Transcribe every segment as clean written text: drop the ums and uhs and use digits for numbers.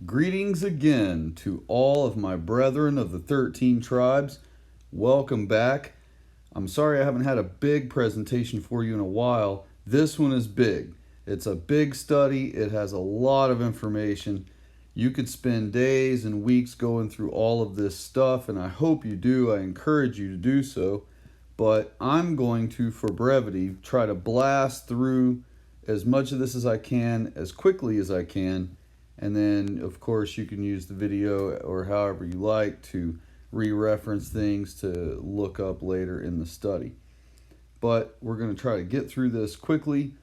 Greetings again to all of my brethren of the 13 tribes. Welcome back. I'm sorry I haven't had a big presentation for you in a while. This one is big. It's a big study. It has a lot of information. You could spend days and weeks going through all of this stuff, and I hope you do. I encourage you to do so. But I'm going to, for brevity, try to blast through as much of this as I can, as quickly as I can. And then, of course, you can use the video or however you like to re-reference things to look up later in the study. But we're going to try to get through this quickly.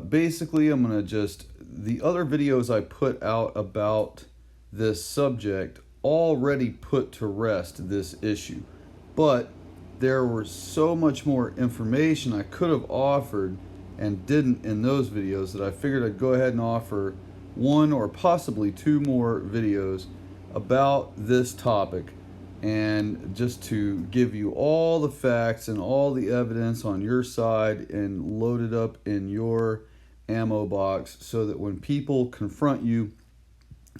Basically, I'm going to the other videos I put out about this subject already put to rest this issue. But there was so much more information I could have offered and didn't in those videos that I figured I'd go ahead and offer one or possibly two more videos about this topic, and just to give you all the facts and all the evidence on your side and load it up in your ammo box so that when people confront you,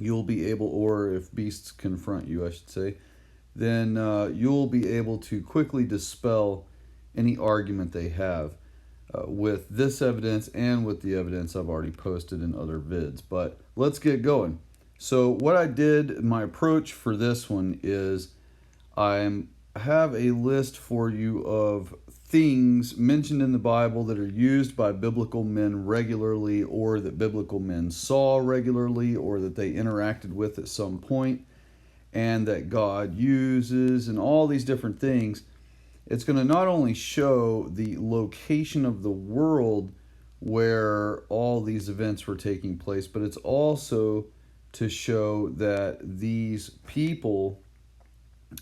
you'll be able, or if beasts confront you, I should say, then you'll be able to quickly dispel any argument they have with this evidence and with the evidence I've already posted in other vids. But let's get going. So what I did, my approach for this one is I have a list for you of things mentioned in the Bible that are used by biblical men regularly, or that biblical men saw regularly, or that they interacted with at some point, and that God uses, and all these different things. It's going to not only show the location of the world where all these events were taking place, but it's also to show that these people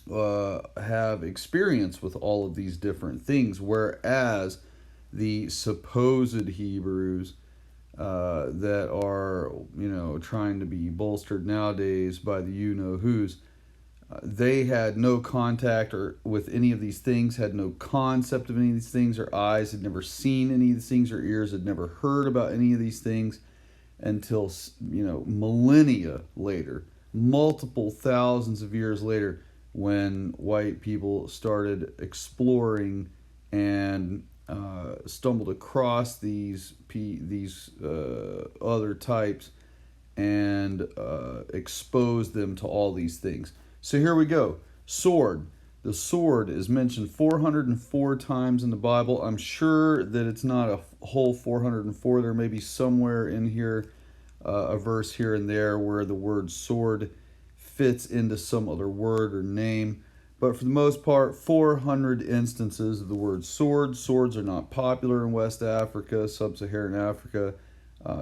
have experience with all of these different things, whereas the supposed Hee-Bruise that are, trying to be bolstered nowadays by the you-know-whos, they had no contact or with any of these things, had no concept of any of these things, or eyes had never seen any of these things, or ears had never heard about any of these things until, millennia later, multiple thousands of years later, when white people started exploring and stumbled across these other types and exposed them to all these things. So here we go. Sword. The sword is mentioned 404 times in the Bible. I'm sure that it's not a whole 404. There may be somewhere in here a verse here and there where the word sword fits into some other word or name. But for the most part, 400 instances of the word sword. Swords are not popular in West Africa, Sub-Saharan Africa.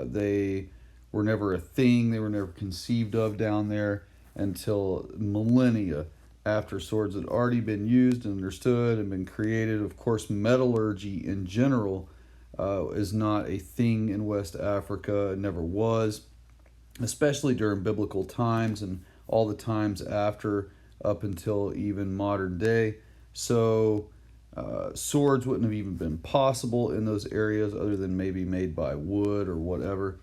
They were never a thing. They were never conceived of down there until millennia after swords had already been used and understood and been created. Of course, metallurgy in general is not a thing in West Africa. It never was, especially during biblical times and all the times after, up until even modern day. So swords wouldn't have even been possible in those areas other than maybe made by wood or whatever.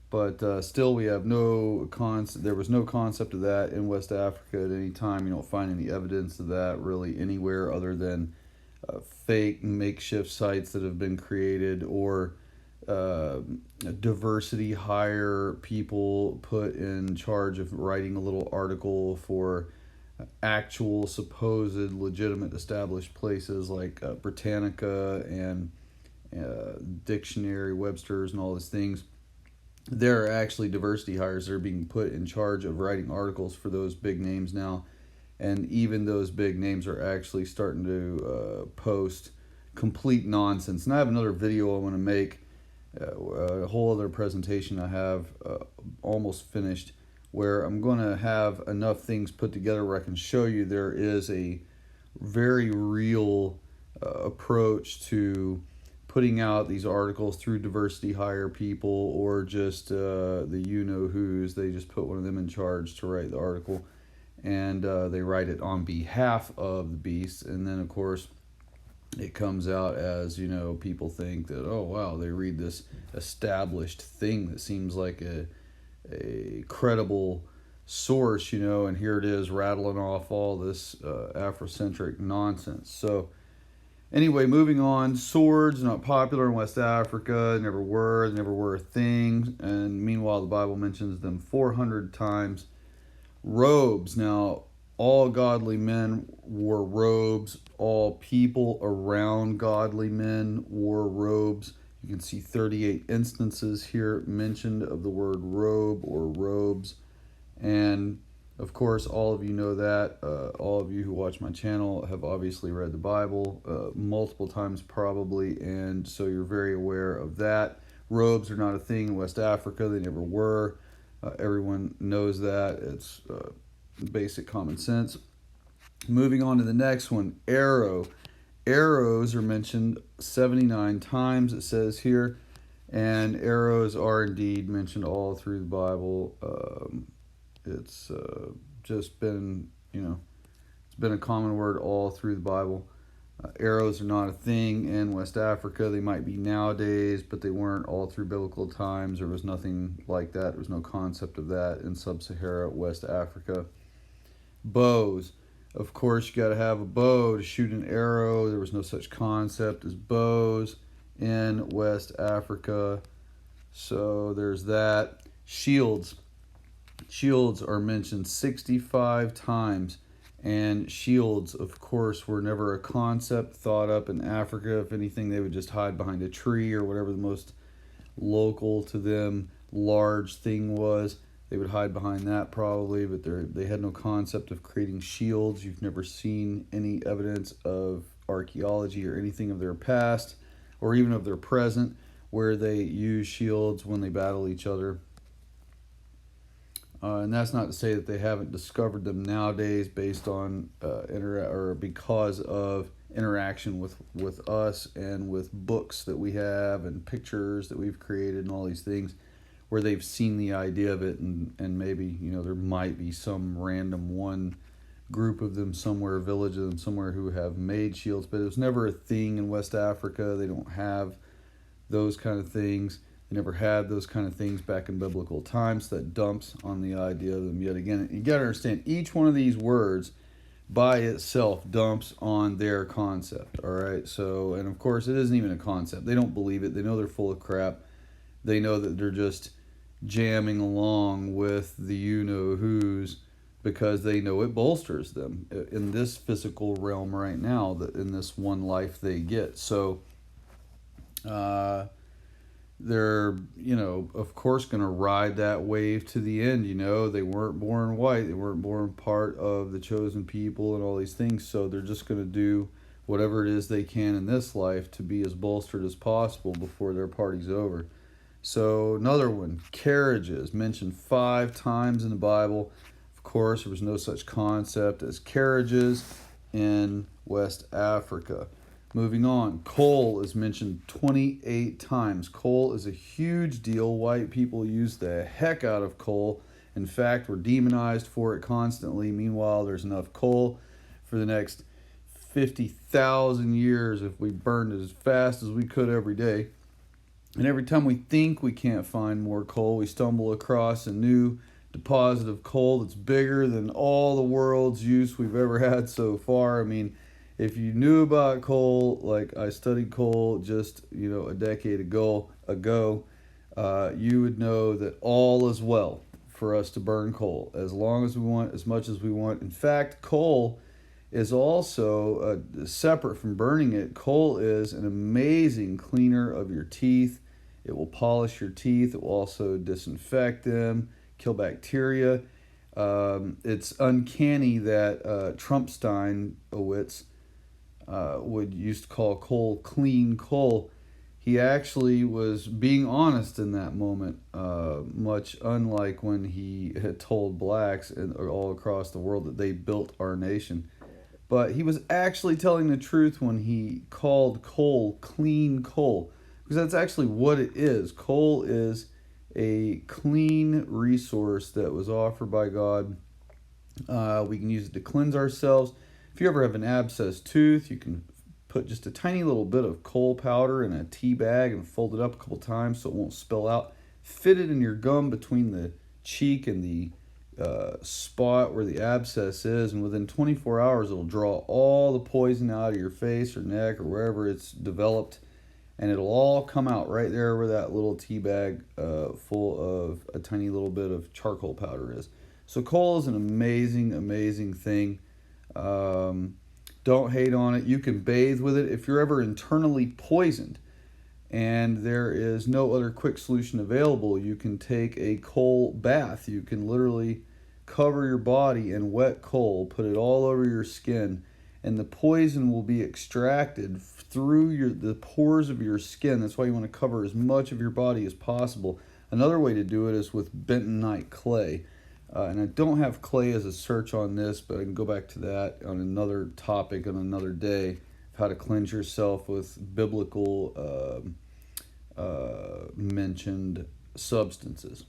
But still, we have no concept. There was no concept of that in West Africa at any time. You don't find any evidence of that really anywhere other than fake makeshift sites that have been created, or diversity hire people put in charge of writing a little article for actual supposed legitimate established places like Britannica and Dictionary, Webster's, and all these things. There are actually diversity hires that are being put in charge of writing articles for those big names now. And even those big names are actually starting to post complete nonsense. And I have another video I want to make, a whole other presentation I have almost finished, where I'm going to have enough things put together where I can show you there is a very real approach to putting out these articles through diversity hire people, or just the you-know-whos. They just put one of them in charge to write the article, and they write it on behalf of the beasts. And then, of course, it comes out as, people think that, oh, wow, they read this established thing that seems like a credible source, and here it is rattling off all this Afrocentric nonsense. So anyway, moving on. Swords not popular in West Africa. Never were. They never were a thing. And meanwhile, the Bible mentions them 400 times. Robes. Now, all godly men wore robes. All people around godly men wore robes. You can see 38 instances here mentioned of the word robe or robes. And of course, all of you know that. All of you who watch my channel have obviously read the Bible multiple times probably, and so you're very aware of that. Robes are not a thing in West Africa. They never were. Everyone knows that. It's basic common sense. Moving on to the next one, arrow. Arrows are mentioned 79 times, it says here, and arrows are indeed mentioned all through the Bible. It's just been, it's been a common word all through the Bible. Arrows are not a thing in West Africa. They might be nowadays, but they weren't all through biblical times. There was nothing like that. There was no concept of that in Sub-Sahara West Africa. Bows. Of course, you got to have a bow to shoot an arrow. There was no such concept as bows in West Africa. So there's that. Shields. Shields are mentioned 65 times. And shields, of course, were never a concept thought up in Africa. If anything, they would just hide behind a tree or whatever the most local to them large thing was. They would hide behind that probably, but they had no concept of creating shields. You've never seen any evidence of archaeology or anything of their past or even of their present where they use shields when they battle each other. And that's not to say that they haven't discovered them nowadays based on because of interaction with us and with books that we have and pictures that we've created and all these things, where they've seen the idea of it, and maybe there might be some random one group of them somewhere, village of them somewhere, who have made shields, but it was never a thing in West Africa. They don't have those kind of things. They never had those kind of things back in biblical times. That dumps on the idea of them yet again. You got to understand, each one of these words by itself dumps on their concept, all right? So, and of course, it isn't even a concept. They don't believe it. They know they're full of crap. They know that they're just jamming along with the you-know-whos because they know it bolsters them in this physical realm right now, that in this one life they get. So, they're, of course, going to ride that wave to the end. They weren't born white. They weren't born part of the chosen people and all these things. So they're just going to do whatever it is they can in this life to be as bolstered as possible before their party's over. So another one, carriages, mentioned 5 times in the Bible. Of course, there was no such concept as carriages in West Africa. Moving on, coal is mentioned 28 times. Coal is a huge deal. White people use the heck out of coal. In fact, we're demonized for it constantly. Meanwhile, there's enough coal for the next 50,000 years if we burned it as fast as we could every day. And every time we think we can't find more coal, we stumble across a new deposit of coal that's bigger than all the world's use we've ever had so far. I mean, if you knew about coal, like I studied coal just, a decade ago, you would know that all is well for us to burn coal as long as we want, as much as we want. In fact, coal is also separate from burning it. Coal is an amazing cleaner of your teeth. It will polish your teeth. It will also disinfect them, kill bacteria. It's uncanny that Trumpstein-owitz would used to call coal clean coal. He actually was being honest in that moment, much unlike when he had told blacks all across the world that they built our nation. But he was actually telling the truth when he called coal clean coal, because that's actually what it is. Coal is a clean resource that was offered by God. We can use it to cleanse ourselves. If you ever have an abscessed tooth, you can put just a tiny little bit of coal powder in a tea bag and fold it up a couple times so it won't spill out. Fit it in your gum between the cheek and the spot where the abscess is, and within 24 hours it'll draw all the poison out of your face or neck or wherever it's developed, and it'll all come out right there where that little tea bag full of a tiny little bit of charcoal powder is. So kohl is an amazing thing. Don't hate on it. You can bathe with it if you're ever internally poisoned and there is no other quick solution available. You can take a kohl bath. You can literally cover your body in wet kohl, put it all over your skin, and the poison will be extracted through the pores of your skin. That's why you want to cover as much of your body as possible. Another way to do it is with bentonite clay. And I don't have clay as a search on this, but I can go back to that on another topic on another day, how to cleanse yourself with biblical mentioned substances.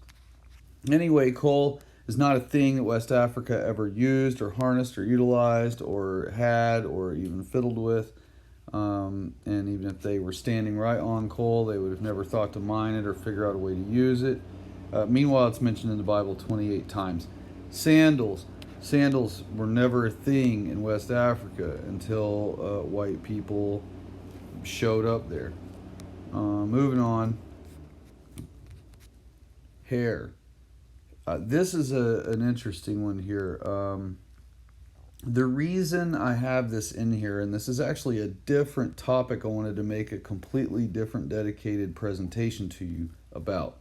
Anyway, kohl is not a thing that West Africa ever used or harnessed or utilized or had or even fiddled with. And even if they were standing right on kohl, they would have never thought to mine it or figure out a way to use it. Meanwhile, it's mentioned in the Bible 28 times. Sandals. Sandals were never a thing in West Africa until white people showed up there. Moving on. Hair. This is an interesting one here. The reason I have this in here, and this is actually a different topic I wanted to make a completely different dedicated presentation to you about.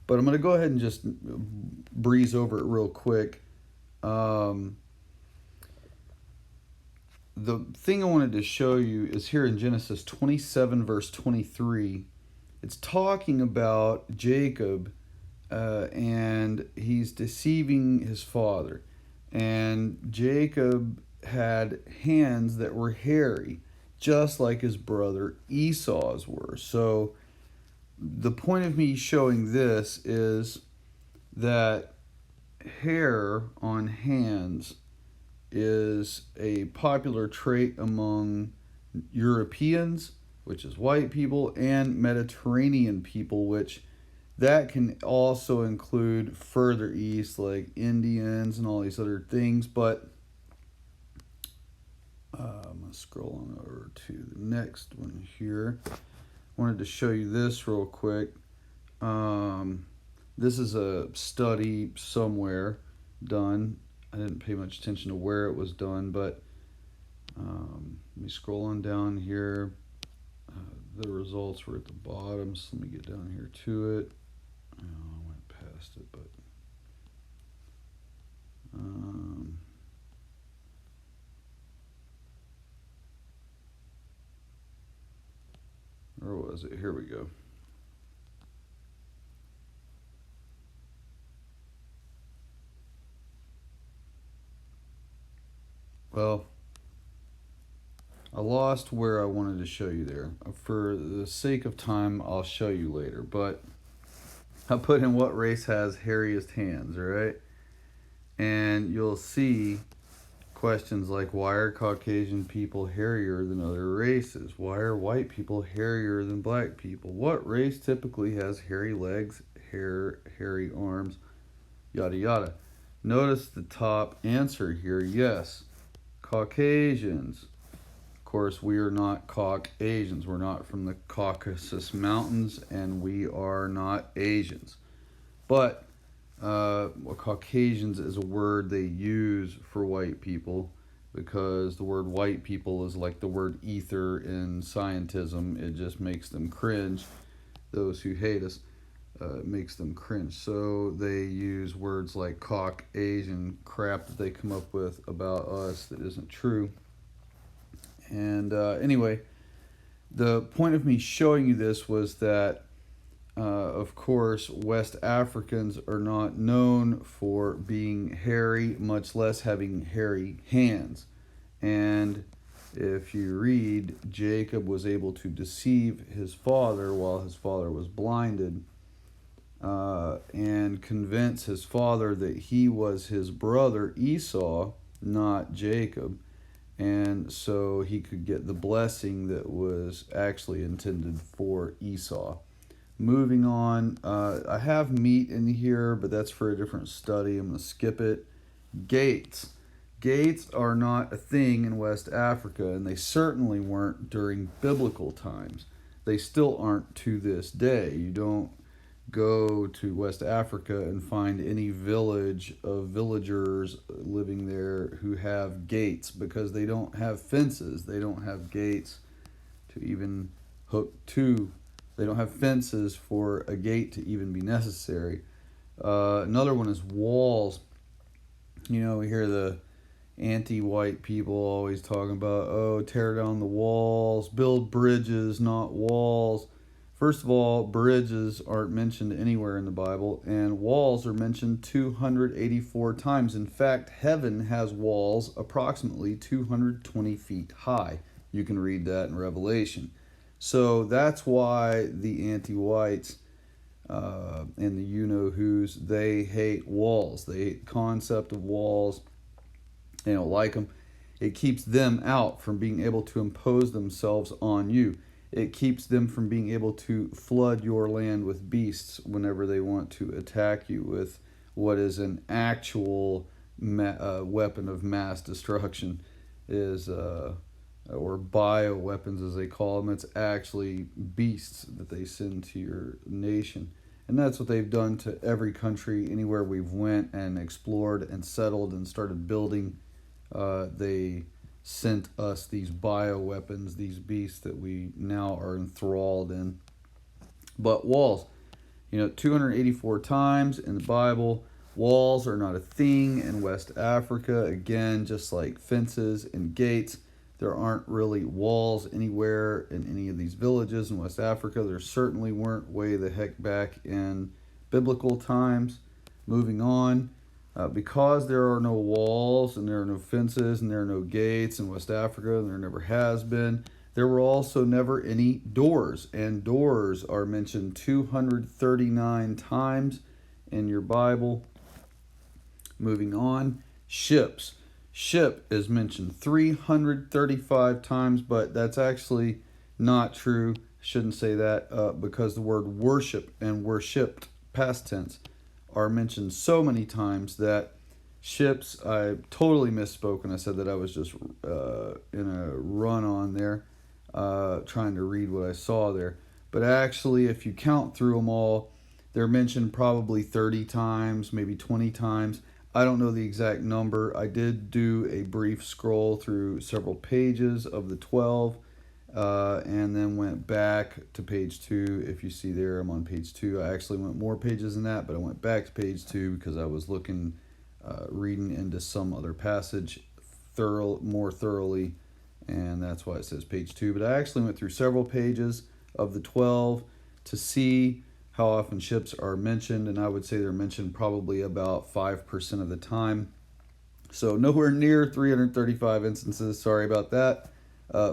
But I'm going to go ahead and just breeze over it real quick. The thing I wanted to show you is here in Genesis 27, verse 23. It's talking about Jacob, and he's deceiving his father. And Jacob had hands that were hairy, just like his brother Esau's were. So the point of me showing this is that hair on hands is a popular trait among Europeans, which is white people, and Mediterranean people, which that can also include further east, like Indians and all these other things. But I'm going to scroll on over to the next one here. Wanted to show you this real quick. This is a study somewhere done. I didn't pay much attention to where it was done, but let me scroll on down here. The results were at the bottom, so let me get down here to it. Oh, I went past it, but where was it? Here we go. Well, I lost where I wanted to show you there. For the sake of time, I'll show you later. But I put in what race has hairiest hands, right? And you'll see questions like, why are Caucasian people hairier than other races? Why are white people hairier than black people? What race typically has hairy legs, hairy arms, yada yada? Notice the top answer here, yes, Caucasians. Of course, we are not Caucasians. We're not from the Caucasus Mountains, and we are not Asians. But Caucasians is a word they use for white people, because the word white people is like the word ether in scientism. It just makes them cringe. Those who hate us, makes them cringe. So they use words like Caucasian crap that they come up with about us that isn't true. And anyway, the point of me showing you this was that of course, West Africans are not known for being hairy, much less having hairy hands. And if you read, Jacob was able to deceive his father while his father was blinded, and convince his father that he was his brother Esau, not Jacob. And so he could get the blessing that was actually intended for Esau. Moving on, I have meat in here, but that's for a different study. I'm going to skip it. Gates. Gates are not a thing in West Africa, and they certainly weren't during biblical times. They still aren't to this day. You don't go to West Africa and find any village of villagers living there who have gates, because they don't have fences. They don't have gates to even hook to. They don't have fences for a gate to even be necessary. Another one is walls. We hear the anti-white people always talking about, oh, tear down the walls, build bridges, not walls. First of all, bridges aren't mentioned anywhere in the Bible, and walls are mentioned 284 times. In fact, heaven has walls approximately 220 feet high. You can read that in Revelation. So that's why the anti-whites and the you-know-whos, they hate walls. They hate the concept of walls. They don't like them. It keeps them out from being able to impose themselves on you. It keeps them from being able to flood your land with beasts whenever they want to attack you with what is an actual weapon of mass destruction, or bioweapons as they call them. It's actually beasts that they send to your nation. And that's what they've done to every country, anywhere we've went and explored and settled and started building. They sent us these bioweapons, these beasts that we now are enthralled in. But walls, 284 times in the Bible, walls are not a thing in West Africa. Again, just like fences and gates, there aren't really walls anywhere in any of these villages in West Africa. There certainly weren't way the heck back in biblical times. Moving on. Because there are no walls and there are no fences and there are no gates in West Africa, and there never has been, there were also never any doors. And doors are mentioned 239 times in your Bible. Moving on, ships. Ship is mentioned 335 times, but that's actually not true. Shouldn't say that because the word worship and worshipped, past tense, are mentioned so many times that ships, I totally misspoke when I said that I was just in a run on there, trying to read what I saw there. But actually, if you count through them all, they're mentioned probably 30 times, maybe 20 times. I don't know the exact number. I did do a brief scroll through several pages of the 12, and then went back to page 2. If you see there, I'm on page 2. I actually went more pages than that, but I went back to page 2 because I was reading into some other passage more thoroughly, and that's why it says page 2. But I actually went through several pages of the 12 to see how often ships are mentioned, and I would say they're mentioned probably about 5% of the time. So nowhere near 335 instances, sorry about that.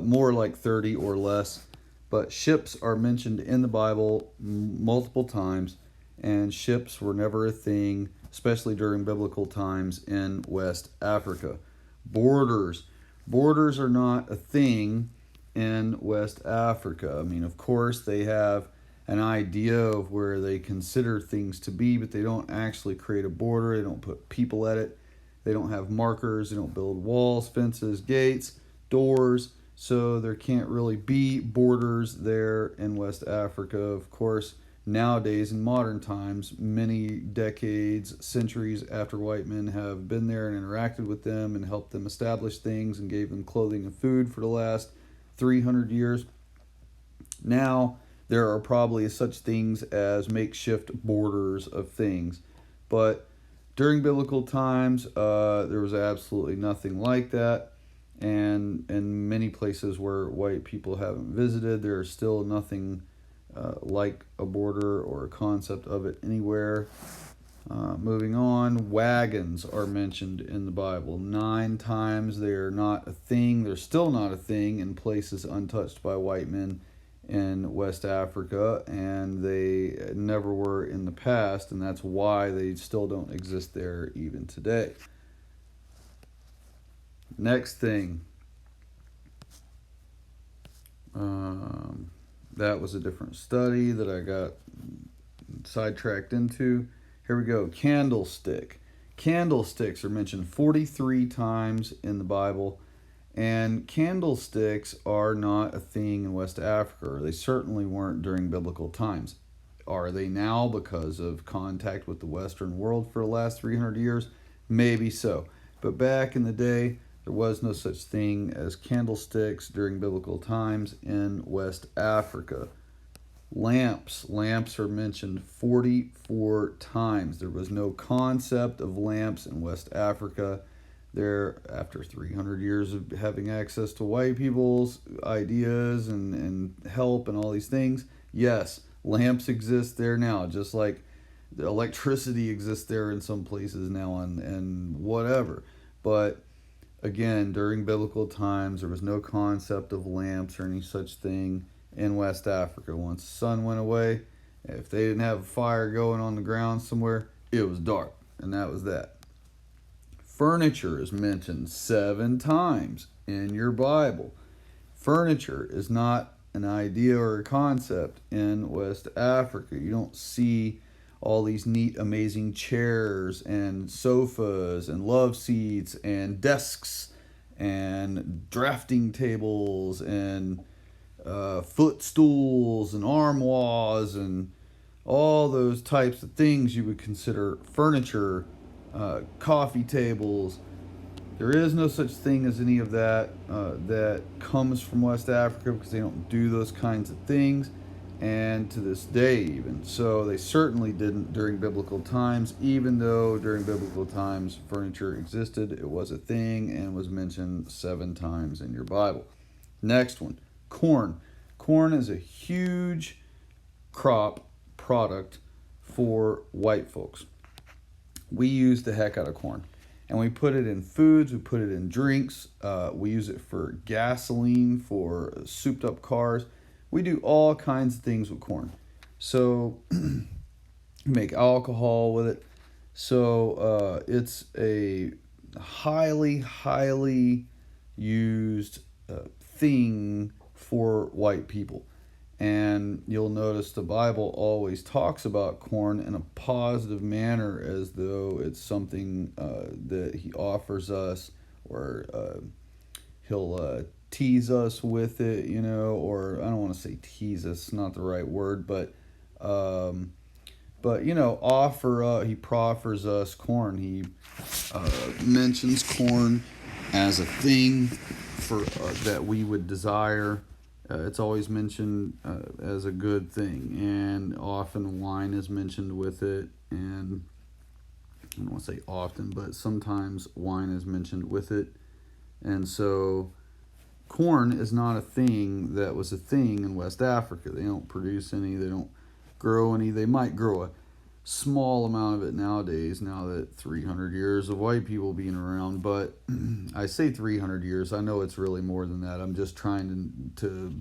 More like 30 or less. But ships are mentioned in the Bible multiple times, and ships were never a thing, especially during biblical times in West Africa. Borders. Borders are not a thing in West Africa. I mean, of course, they have an idea of where they consider things to be, but they don't actually create a border. They don't put people at it. They don't have markers. They don't build walls, fences, gates, doors. So there can't really be borders there in West Africa. Of course, nowadays in modern times, many decades, centuries after white men have been there and interacted with them and helped them establish things and gave them clothing and food for the last 300 years. Now, there are probably such things as makeshift borders of things. But during biblical times, there was absolutely nothing like that. And in many places where white people haven't visited, there is still nothing like a border or a concept of it anywhere. Moving on, wagons are mentioned in the Bible 9 times. They are not a thing. They're still not a thing in places untouched by white men in West Africa, and they never were in the past, and that's why they still don't exist there even today. Next thing. that was a different study that I got sidetracked into. Here we go. Candlestick. Candlesticks are mentioned 43 times in the Bible, and candlesticks are not a thing in West Africa, or they certainly weren't during biblical times. Are they now because of contact with the Western world for the last 300 years? Maybe so. But back in the day, there was no such thing as candlesticks during biblical times in West Africa. Lamps. Lamps are mentioned 44 times. There was no concept of lamps in West Africa. There, after 300 years of having access to white people's ideas and help and all these things, yes, lamps exist there now, just like the electricity exists there in some places now and whatever. But again, during biblical times, there was no concept of lamps or any such thing in West Africa. Once the sun went away, if they didn't have a fire going on the ground somewhere, it was dark, and that was that. Furniture is mentioned 7 times in your Bible. Furniture is not an idea or a concept in West Africa. You don't see all these neat, amazing chairs and sofas and love seats and desks and drafting tables and footstools and armoires and all those types of things you would consider furniture, coffee tables. There is no such thing as any of that that comes from West Africa, because they don't do those kinds of things, and to this day even. So they certainly didn't during biblical times, even though during biblical times furniture existed. It was a thing and was mentioned 7 times in your Bible. Next one, corn. Corn is a huge crop product for white folks. We use the heck out of corn, and we put it in foods, we put it in drinks, we use it for gasoline, for souped up cars. We do all kinds of things with corn. So make alcohol with it. So it's a highly used thing for white people. And you'll notice the Bible always talks about corn in a positive manner, as though it's something that he offers us, or he'll tease us with it, or I don't want to say tease us, not the right word, but offer. He proffers us corn. He mentions corn as a thing for that we would desire. It's always mentioned as a good thing, and often wine is mentioned with it, and I don't want to say often, but sometimes wine is mentioned with it. And so corn is not a thing that was a thing in West Africa. They don't produce any, they don't grow any. They might grow a small amount of it nowadays, now that 300 years of white people being around. But I say 300 years, I know it's really more than that. I'm just trying to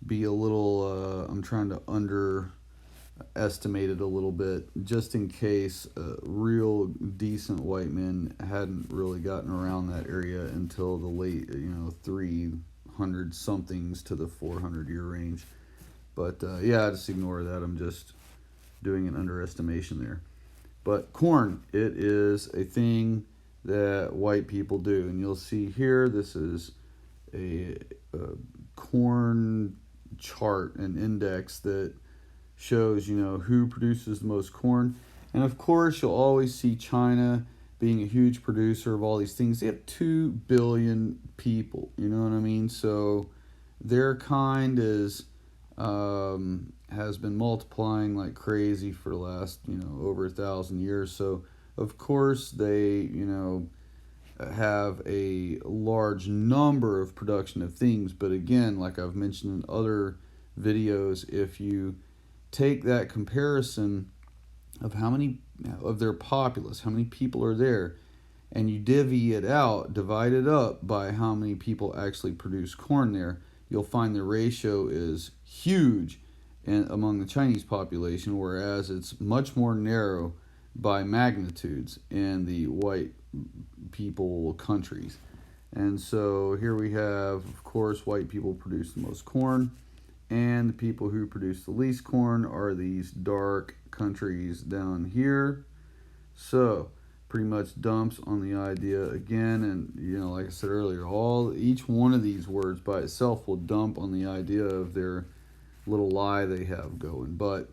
be a little, I'm trying to underestimate it a little bit, just in case real decent white men hadn't really gotten around that area until the late 300 somethings to the 400 year range. But just ignore that. I'm just doing an underestimation there. But corn, it is a thing that white people do. And you'll see here, this is a corn chart, an index that shows, who produces the most corn. And of course, you'll always see China being a huge producer of all these things. They have 2 billion people, you know what I mean? So their kind is has been multiplying like crazy for the last over 1,000 years. So of course they have a large number of production of things. But again, like I've mentioned in other videos, if you take that comparison of how many of their populace, how many people are there, and you divvy it out, divide it up by how many people actually produce corn there, you'll find the ratio is huge among the Chinese population, whereas it's much more narrow by magnitudes in the white people countries. And so here we have, of course, white people produce the most corn, And the people who produce the least corn are these dark countries down here. So pretty much dumps on the idea again, and like I said earlier, each one of these words by itself will dump on the idea of their little lie they have going. But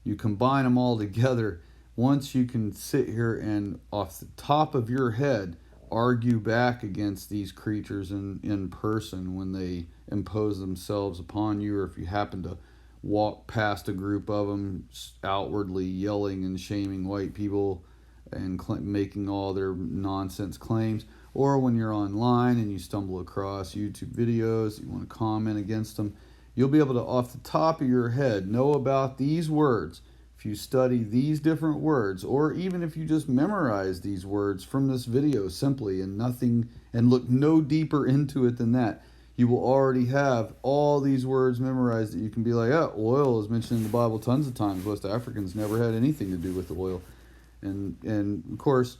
you combine them all together, once you can sit here and off the top of your head argue back against these creatures in person when they impose themselves upon you, or if you happen to walk past a group of them outwardly yelling and shaming white people and making all their nonsense claims, or when you're online and you stumble across YouTube videos, you want to comment against them, you'll be able to, off the top of your head, know about these words. If you study these different words, or even if you just memorize these words from this video simply and look no deeper into it than that, you will already have all these words memorized that you can be like, oh, oil is mentioned in the Bible tons of times. West Africans never had anything to do with the oil. And of course,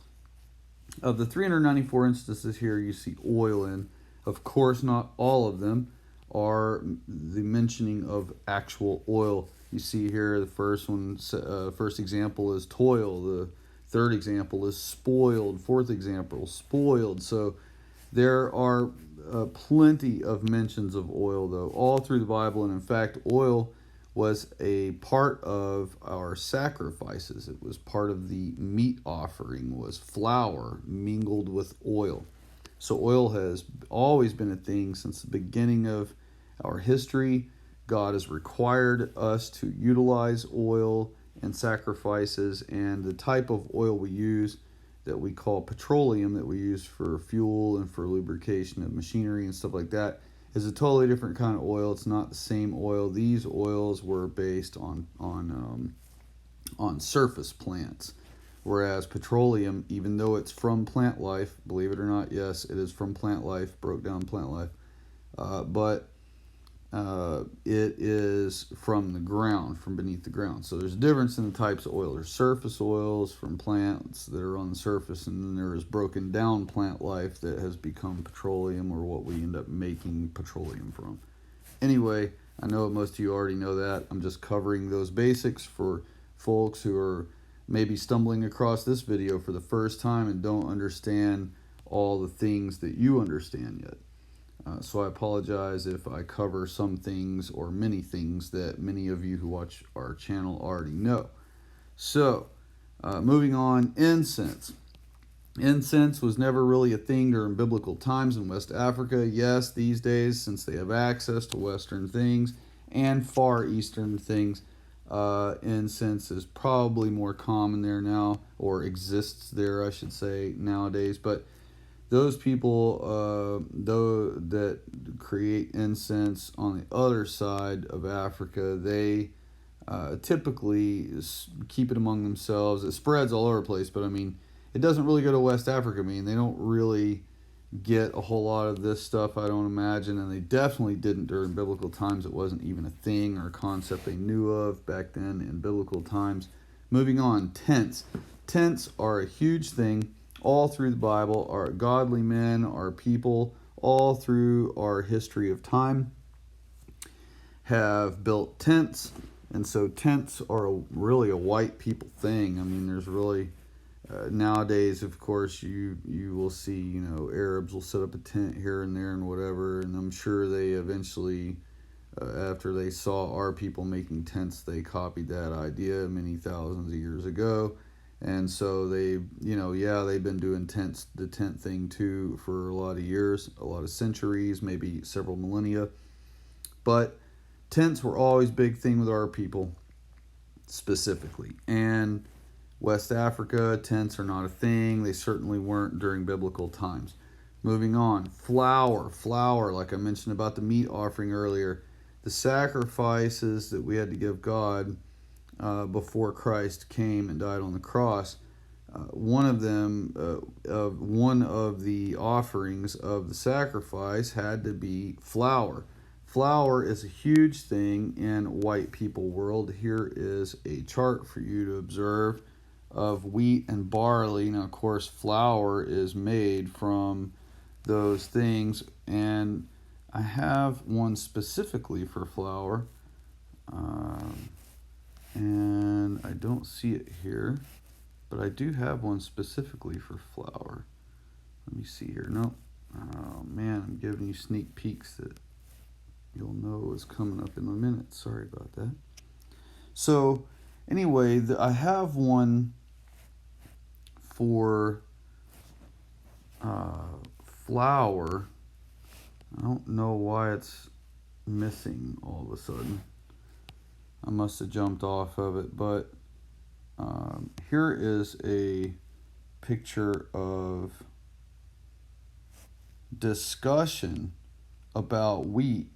of the 394 instances here you see oil in, of course not all of them are the mentioning of actual oil. You see here the first example is toil, the third example is spoiled, fourth example spoiled. So there are plenty of mentions of oil, though, all through the Bible. And in fact, oil was a part of our sacrifices. It was part of the meat offering, was flour mingled with oil. So oil has always been a thing since the beginning of our history. God has required us to utilize oil and sacrifices, and the type of oil we use that we call petroleum, that we use for fuel and for lubrication of machinery and stuff like that, is a totally different kind of oil. It's not the same oil. These oils were based on surface plants, whereas petroleum, even though it's from plant life, believe it or not, yes, it is from plant life, broke down plant life, but it is from the ground, from beneath the ground. So there's a difference in the types of oil. There's surface oils from plants that are on the surface, and then there is broken down plant life that has become petroleum, or what we end up making petroleum from. Anyway, I know most of you already know that. I'm just covering those basics for folks who are maybe stumbling across this video for the first time and don't understand all the things that you understand yet. So I apologize if I cover some things or many things that many of you who watch our channel already know. So, moving on, incense. Incense was never really a thing during biblical times in West Africa. Yes, these days, since they have access to Western things and Far Eastern things, incense is probably more common there now, or exists there, I should say, nowadays. But those people that create incense on the other side of Africa, they typically keep it among themselves. It spreads all over the place, but I mean, it doesn't really go to West Africa. I mean, they don't really get a whole lot of this stuff, I don't imagine, and they definitely didn't during biblical times. It wasn't even a thing or a concept they knew of back then in biblical times. Moving on, tents. Tents are a huge thing all through the Bible. Our godly men, our people, all through our history of time have built tents. And so tents are really a white people thing. I mean, there's really, nowadays, of course, you will see, Arabs will set up a tent here and there and whatever. And I'm sure they eventually, after they saw our people making tents, they copied that idea many thousands of years ago. And so they've been doing the tent thing too for a lot of years, a lot of centuries, maybe several millennia. But tents were always a big thing with our people specifically. And West Africa, tents are not a thing. They certainly weren't during biblical times. Moving on, flour, like I mentioned about the meat offering earlier. The sacrifices that we had to give God before Christ came and died on the cross, one of the offerings of the sacrifice had to be flour. Flour is a huge thing in white people world. Here is a chart for you to observe of wheat and barley. Now, of course, flour is made from those things, and I have one specifically for flour. And I don't see it here, but I do have one specifically for flour. Let me see here. Nope. Oh man, I'm giving you sneak peeks that you'll know is coming up in a minute. Sorry about that. So anyway, I have one for flour. I don't know why it's missing all of a sudden. I must have jumped off of it, but here is a picture of discussion about wheat,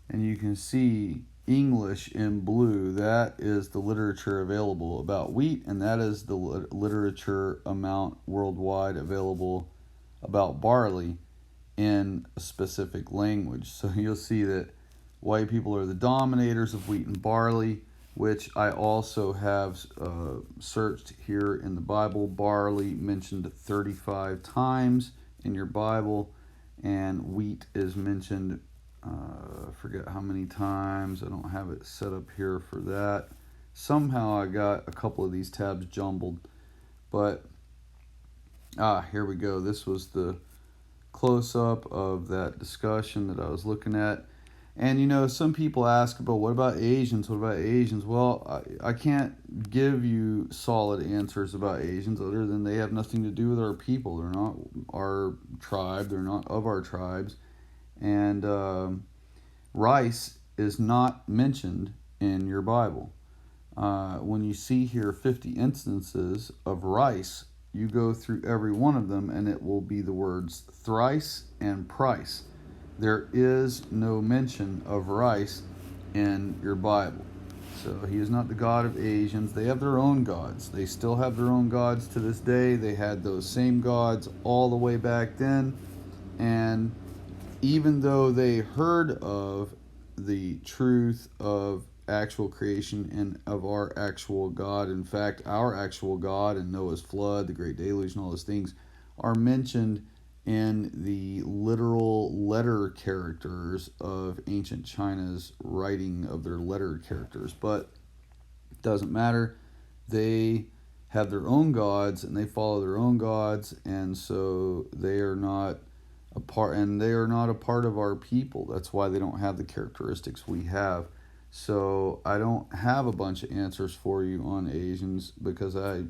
and you can see English in blue. That is the literature available about wheat, and that is the literature amount worldwide available about barley in a specific language. So you'll see that white people are the dominators of wheat and barley, which I also have searched here in the Bible. Barley mentioned 35 times in your Bible, and wheat is mentioned, I forget how many times. I don't have it set up here for that. Somehow I got a couple of these tabs jumbled, but here we go. This was the close-up of that discussion that I was looking at. And you know, some people ask about what about Asians? What about Asians? Well, I can't give you solid answers about Asians other than they have nothing to do with our people. They're not our tribe. They're not of our tribes. And rice is not mentioned in your Bible. When you see here 50 instances of rice, you go through every one of them and it will be the words thrice and price. There is no mention of rice in your Bible. So he is not the God of Asians. They have their own gods. They still have their own gods to this day. They had those same gods all the way back then. And even though they heard of the truth of actual creation and of our actual God, in fact, our actual God and Noah's flood, the Great Deluge, and all those things are mentioned in the literal letter characters of ancient China's writing of their letter characters. But it doesn't matter. They have their own gods and they follow their own gods, and so they are not a part, and they are not a part of our people. That's why they don't have the characteristics we have. So I don't have a bunch of answers for you on Asians because I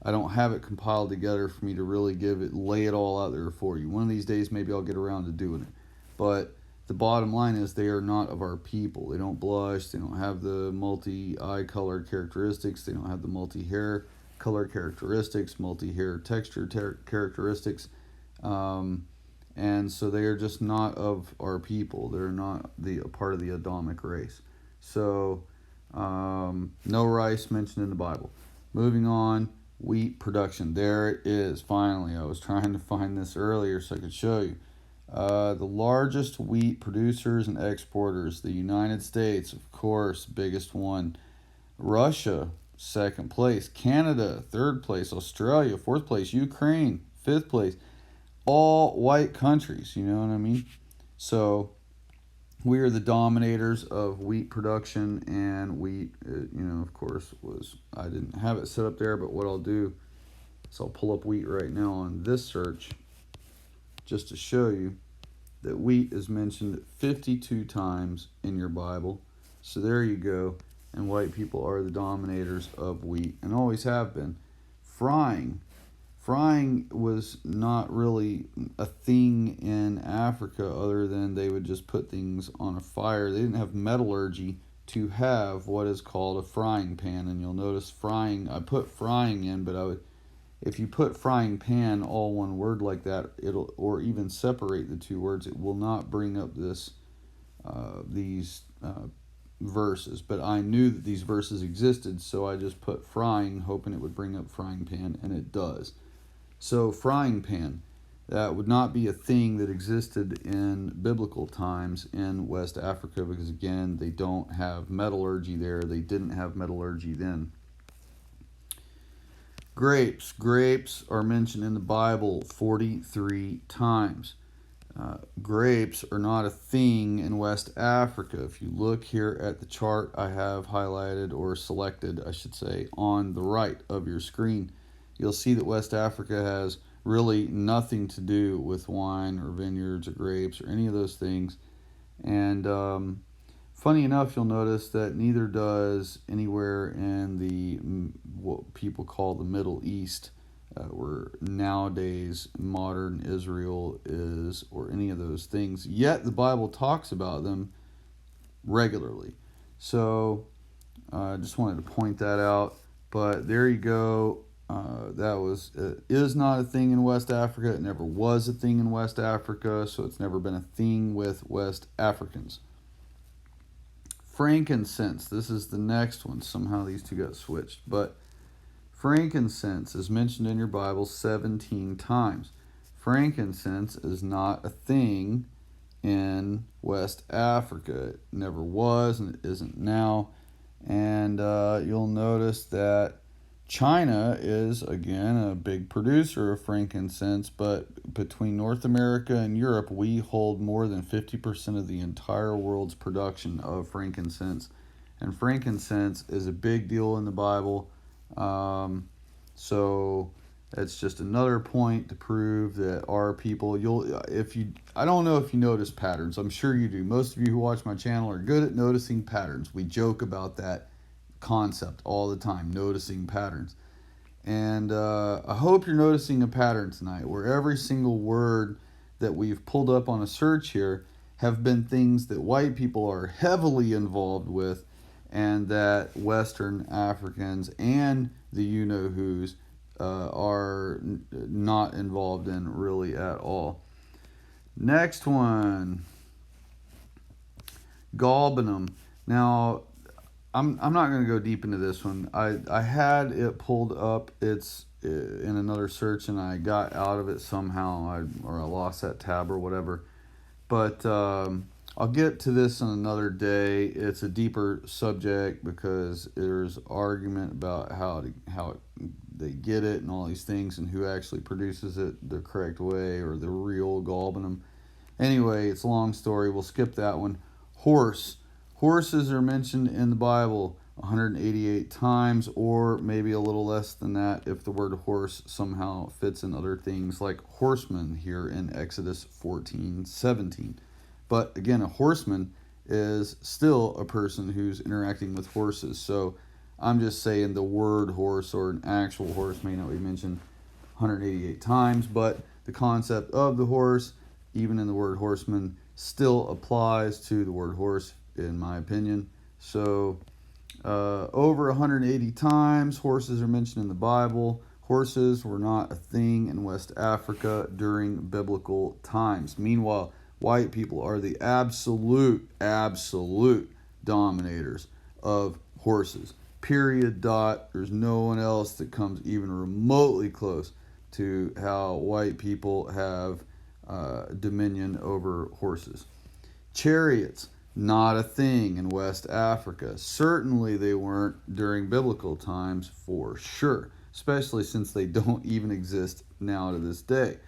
don't have it compiled together for me to really lay it all out there for you. One of these days, maybe I'll get around to doing it. But the bottom line is they are not of our people. They don't blush. They don't have the multi-eye color characteristics. They don't have the multi-hair color characteristics, multi-hair texture characteristics. And so they are just not of our people. They're not a part of the Adamic race. So no rice mentioned in the Bible. Moving on. Wheat production. There it is, finally. I was trying to find this earlier so I could show you. The largest wheat producers and exporters, the United States, of course, biggest one. Russia, second place. Canada, third place. Australia, fourth place. Ukraine, fifth place. All white countries, you know what I mean? So we are the dominators of wheat production, and wheat, of course, I didn't have it set up there, but what I'll do is I'll pull up wheat right now on this search just to show you that wheat is mentioned 52 times in your Bible. So there you go, and white people are the dominators of wheat and always have been. Frying was not really a thing in Africa other than they would just put things on a fire. They didn't have metallurgy to have what is called a frying pan. And you'll notice frying, I put frying in, but if you put frying pan, all one word like that, or even separate the two words, it will not bring up these verses. But I knew that these verses existed, so I just put frying, hoping it would bring up frying pan, and it does. So frying pan, that would not be a thing that existed in biblical times in West Africa because, again, they don't have metallurgy there. They didn't have metallurgy then. Grapes are mentioned in the Bible 43 times. grapes are not a thing in West Africa. If you look here at the chart I have highlighted, or selected, I should say, on the right of your screen, you'll see that West Africa has really nothing to do with wine or vineyards or grapes or any of those things. And funny enough, you'll notice that neither does anywhere in the what people call the Middle East, where nowadays modern Israel is, or any of those things. Yet the Bible talks about them regularly. So I just wanted to point that out. But there you go. That is not a thing in West Africa. It never was a thing in West Africa, so it's never been a thing with West Africans. Frankincense. This is the next one. Somehow these two got switched. But frankincense is mentioned in your Bible 17 times. Frankincense is not a thing in West Africa. It never was, and it isn't now. And you'll notice that China is, again, a big producer of frankincense, but between North America and Europe, we hold more than 50% of the entire world's production of frankincense. And frankincense is a big deal in the Bible. So it's just another point to prove that our people, I don't know if you notice patterns. I'm sure you do. Most of you who watch my channel are good at noticing patterns. We joke about that concept all the time, noticing patterns. And I hope you're noticing a pattern tonight, where every single word that we've pulled up on a search here have been things that white people are heavily involved with, and that Western Africans and the you-know-whos are not involved in really at all. Next one, galbanum. Now, I'm not going to go deep into this one. I had it pulled up. It's in another search, and I got out of it somehow, or I lost that tab or whatever. But I'll get to this on another day. It's a deeper subject because there's argument about how they get it and all these things, and who actually produces it the correct way, or the real galbanum. Anyway, it's a long story. We'll skip that one. Horses are mentioned in the Bible 188 times, or maybe a little less than that if the word horse somehow fits in other things, like horseman here in Exodus 14:17. But again, a horseman is still a person who's interacting with horses. So I'm just saying the word horse, or an actual horse, may not be mentioned 188 times, but the concept of the horse, even in the word horseman, still applies to the word horse, in my opinion. So over 180 times horses are mentioned in the Bible. Horses were not a thing in West Africa during biblical times. Meanwhile, white people are the absolute dominators of horses. Period. Dot. There's no one else that comes even remotely close to how white people have dominion over horses. Chariots, not a thing in West Africa. Certainly they weren't during biblical times, for sure, especially since they don't even exist now to this day.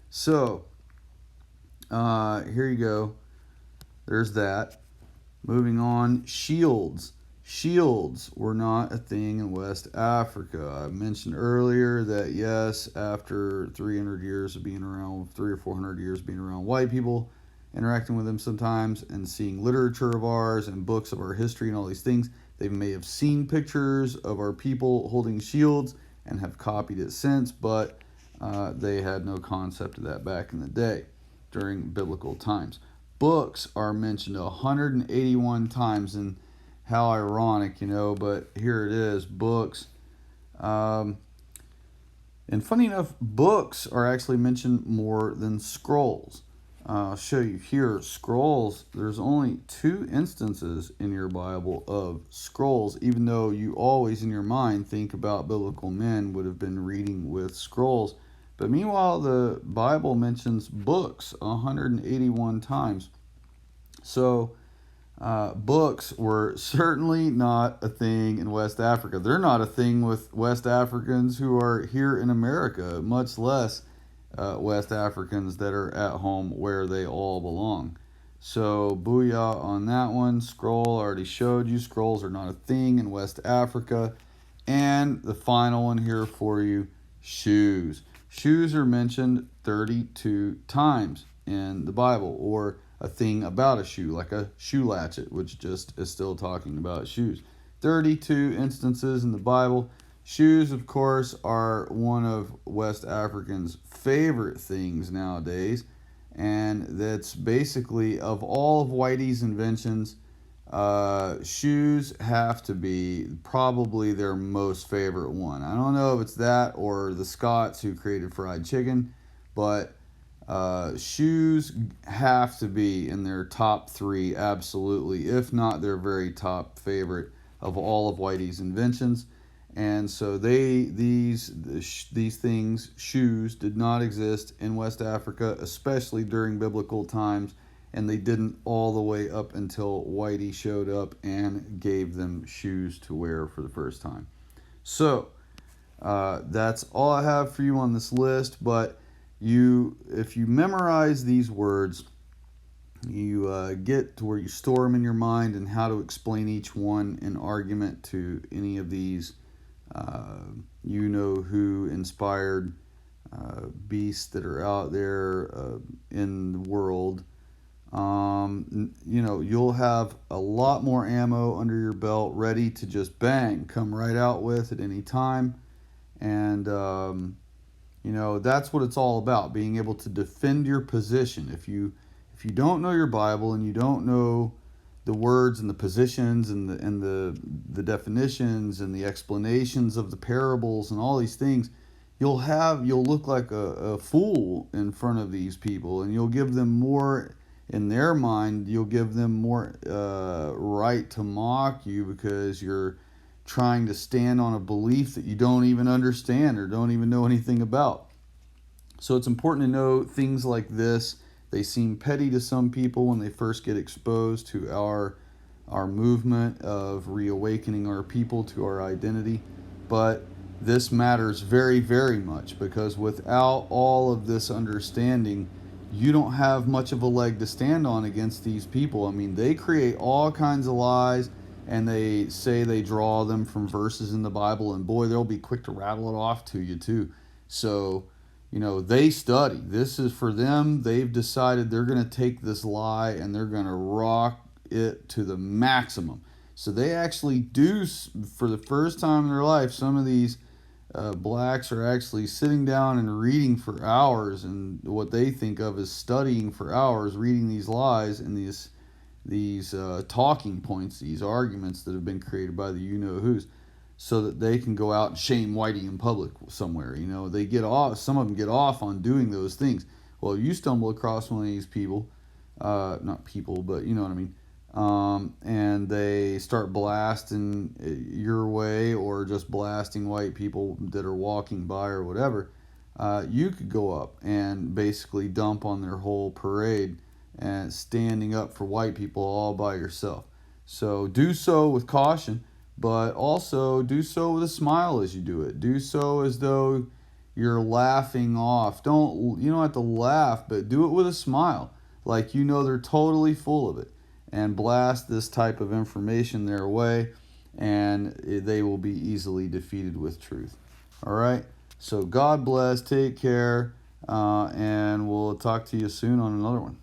So here you go. There's that. Moving on, shields. Shields were not a thing in West Africa. I mentioned earlier that yes, after 300 years of being around, 300 or 400 years being around white people, interacting with them sometimes, and seeing literature of ours and books of our history and all these things, they may have seen pictures of our people holding shields and have copied it since, but they had no concept of that back in the day during biblical times. Books are mentioned 181 times, and how ironic, but here it is, books. And funny enough, books are actually mentioned more than scrolls. I'll show you here, scrolls. There's only 2 instances in your Bible of scrolls, even though you always in your mind think about biblical men would have been reading with scrolls. But meanwhile, the Bible mentions books 181 times. So books were certainly not a thing in West Africa. They're not a thing with West Africans who are here in America, much less West Africans that are at home where they all belong. So, booyah on that one. Scroll, I already showed you. Scrolls are not a thing in West Africa. And the final one here for you, shoes. Shoes are mentioned 32 times in the Bible, or a thing about a shoe, like a shoe latchet, which just is still talking about shoes. 32 instances in the Bible. Shoes, of course, are one of West Africans' favorite things nowadays. And that's basically, of all of Whitey's inventions, shoes have to be probably their most favorite one. I don't know if it's that or the Scots who created fried chicken, but shoes have to be in their top three, absolutely, if not their very top favorite of all of Whitey's inventions. And so these things, shoes, did not exist in West Africa, especially during biblical times, and they didn't all the way up until Whitey showed up and gave them shoes to wear for the first time. So that's all I have for you on this list. But if you memorize these words, you get to where you store them in your mind and how to explain each one in argument to any of these who inspired beasts that are out there in the world. You'll have a lot more ammo under your belt ready to just bang, come right out with at any time. And that's what it's all about, being able to defend your position. If you don't know your Bible and you don't know the words and the positions and the definitions and the explanations of the parables and all these things, you'll look like a fool in front of these people, and you'll give them more, in their mind, you'll give them more right to mock you because you're trying to stand on a belief that you don't even understand or don't even know anything about. So it's important to know things like this. They seem petty to some people when they first get exposed to our movement of reawakening our people to our identity. But this matters very, very much, because without all of this understanding, you don't have much of a leg to stand on against these people. I mean, they create all kinds of lies, and they say they draw them from verses in the Bible, and boy, they'll be quick to rattle it off to you too. So they study. This is for them. They've decided they're going to take this lie and they're going to rock it to the maximum. So they actually do, for the first time in their life, some of these blacks are actually sitting down and reading for hours, and what they think of as studying for hours, reading these lies and these talking points, these arguments that have been created by the you-know-whos, so that they can go out and shame Whitey in public somewhere. They get off. Some of them get off on doing those things. Well, you stumble across one of these people, not people, but you know what I mean, and they start blasting your way, or just blasting white people that are walking by or whatever. You could go up and basically dump on their whole parade and standing up for white people all by yourself. So do so with caution, but also do so with a smile as you do it. Do so as though you're laughing off. You don't have to laugh, but do it with a smile, like they're totally full of it, and blast this type of information their way, and they will be easily defeated with truth. All right, so God bless, take care, and we'll talk to you soon on another one.